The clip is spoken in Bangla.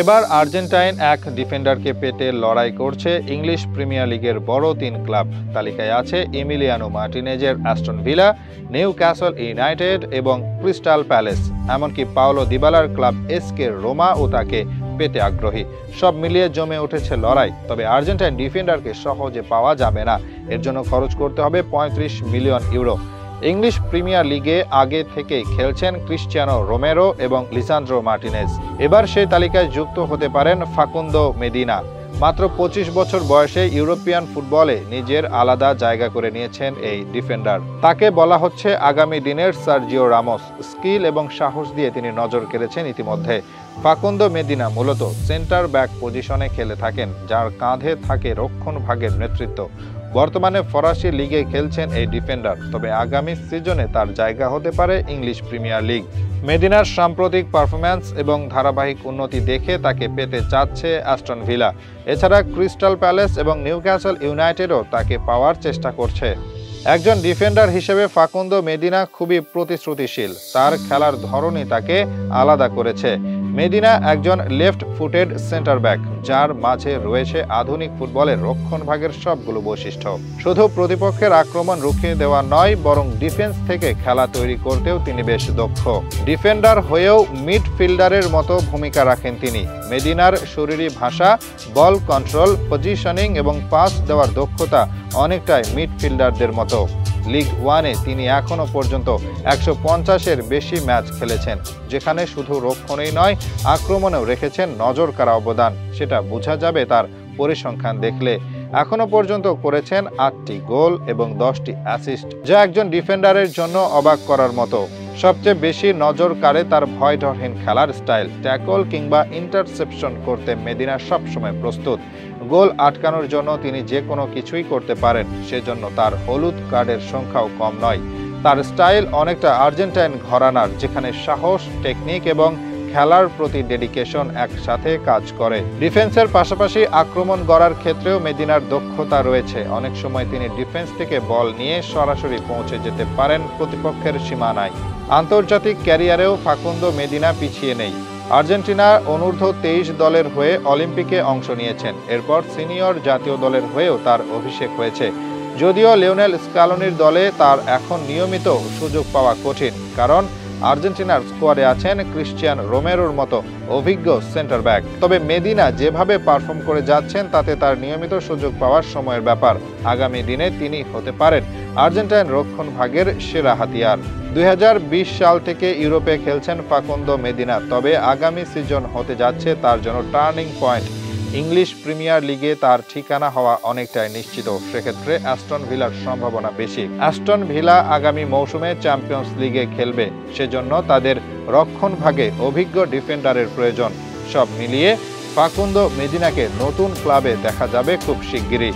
এবার আর্জেন্টাইন এক ডিফেন্ডারকে পেতে লড়াই করছে ইংলিশ প্রিমিয়ার লিগের বড় তিন ক্লাব। তালিকায় আছে এমিলিয়ানো মার্টিনেজের অ্যাস্টন ভিলা, নিউক্যাসল ইউনাইটেড এবং ক্রিস্টাল প্যালেস। এমনকি পাওলো দিবালার ক্লাব এসকে রোমাও তাকে পেতে আগ্রহী। সব মিলিয়ে জমে উঠেছে লড়াই। তবে আর্জেন্টাইন ডিফেন্ডারকে সহজে পাওয়া যাবে না। এর জন্য খরচ করতে হবে ৩৫ মিলিয়ন ইউরো। ইংলিশ প্রিমিয়ার লিগে আগে থেকে খেলছেন ক্রিশ্চিয়ানো রোমেরো এবং লিসান্দ্রো মার্টিনেজ। এবার সেই তালিকায় যুক্ত হতে পারেন ফাকুন্দো মেদিনা। মাত্র ২৫ বছর বয়সে ইউরোপিয়ান ফুটবলে নিজের আলাদা জায়গা করে নিয়েছেন এই ডিফেন্ডার। তাকে বলা হচ্ছে আগামী দিনের সার্জিও রামোস। স্কিল এবং সাহস দিয়ে তিনি নজর কেড়েছেন ইতিমধ্যে। ফাকুন্দো মেদিনা মূলত সেন্টার ব্যাক পজিশনে খেলে থাকেন, যার কাঁধে থাকে রক্ষণ ভাগের নেতৃত্ব। বর্তমানে ফরাসি লিগে খেলছেন এই ডিফেন্ডার, তবে আগামী সিজনে তার জায়গা হতে পারে ইংলিশ প্রিমিয়ার লিগ। মেদিনার সাম্প্রতিক পারফরম্যান্স এবং ধারাবাহিক উন্নতি দেখে তাকে পেতে চাচ্ছে অ্যাস্টন ভিলা। এছাড়া ক্রিস্টাল প্যালেস এবং নিউক্যাসল ইউনাইটেডও তাকে পাওয়ার চেষ্টা করছে। একজন ডিফেন্ডার হিসেবে ফাকুন্দো মেদিনা খুবই প্রতিশ্রুতিশীল। তার খেলার ধরনই তাকে আলাদা করেছে। মেদিনা একজন লেফট ফুটেড সেন্টার ব্যাক, যার মাঝে রয়েছে আধুনিক ফুটবলের রক্ষণভাগের সবগুলো বৈশিষ্ট্য। শুধু প্রতিপক্ষের আক্রমণ রুখিয়ে দেওয়া নয়, বরং ডিফেন্স থেকে খেলা তৈরি করতেও তিনি বেশ দক্ষ। ডিফেন্ডার হয়েও মিডফিল্ডারের মতো ভূমিকা রাখেন তিনি। মেদিনার শরীরী ভাষা, বল কন্ট্রোল, পজিশনিং এবং পাস দেওয়ার দক্ষতা অনেকটাই মিডফিল্ডারদের মতো। লিগ ওয়ানে তিনি এখনো পর্যন্ত ১৫০-এর বেশি ম্যাচ খেলেছেন, যেখানে শুধু রক্ষণেই নয়, আক্রমণেও রেখেছেন নজর কাড়া অবদান। সেটা বোঝা যাবে তার পরিসংখ্যান দেখলে। এখনো পর্যন্ত করেছেন ৮টি গোল এবং 10টি অ্যাসিস্ট, যা একজন ডিফেন্ডারের জন্য অবাক করার মতো। সবচেয়ে বেশি নজর কাড়ে তার ভয়ডরহীন খেলার স্টাইল। ট্যাকল কিংবা ইন্টারসেপশন করতে মেদিনা সবসময় প্রস্তুত। গোল আটকানোর জন্য তিনি যে কোনো কিছুই করতে পারেন, সেজন্য তার হলুদ কার্ডের সংখ্যাও কম নয়। তার স্টাইল অনেকটা আর্জেন্টাইন ঘরানার, যেখানে সাহস, টেকনিক এবং খেলার প্রতি ডেডিকেশন একসাথে কাজ করে। ডিফেন্সের পাশাপাশি আক্রমণ গড়ার ক্ষেত্রেও মেদিনার দক্ষতা রয়েছে। অনেক সময় তিনি ডিফেন্স থেকে বল নিয়ে সরাসরি পৌঁছে যেতে পারেন প্রতিপক্ষের সীমানায়। আন্তর্জাতিক ক্যারিয়ারেও ফাকুন্দো মেদিনা পিছিয়ে নেই। আর্জেন্টিনার অনূর্ধ্ব ২৩ দলের হয়ে অলিম্পিকে অংশ নিয়েছেন। এরপর সিনিয়র জাতীয় দলের হয়েও তার অভিষেক হয়েছে। যদিও লিওনেল স্কালোনির দলে তার এখন নিয়মিত সুযোগ পাওয়া কঠিন, কারণ আর্জেন্টিনার স্কোয়াডে আছেন ক্রিশ্চিয়ান রোমেরোর মতো অভিজ্ঞ সেন্টার ব্যাক। তবে মেদিনা যেভাবে পারফর্ম করে যাচ্ছেন, তাতে তার নিয়মিত সুযোগ পাওয়ার সময়ের ব্যাপার। আগামী দিনে তিনি হতে পারেন আর্জেন্টাইন রক্ষণ ভাগের সেরা হাতিয়ার। ২০২০ সাল থেকে ইউরোপে খেলছেন ফাকুন্দো মেদিনা, তবে আগামী সিজন হতে যাচ্ছে তার জন্য টার্নিং পয়েন্ট। ইংলিশ প্রিমিয়ার লিগে তার ঠিকানা হওয়া অনেকটাই নিশ্চিত। সেক্ষেত্রে অ্যাস্টন ভিলার সম্ভাবনা বেশি। অ্যাস্টন ভিলা আগামী মৌসুমে চ্যাম্পিয়ন্স লিগে খেলবে, সেজন্য তাদের রক্ষণ ভাগে অভিজ্ঞ ডিফেন্ডারের প্রয়োজন। সব মিলিয়ে ফাকুন্দো মেদিনাকে নতুন ক্লাবে দেখা যাবে খুব শিগগিরই।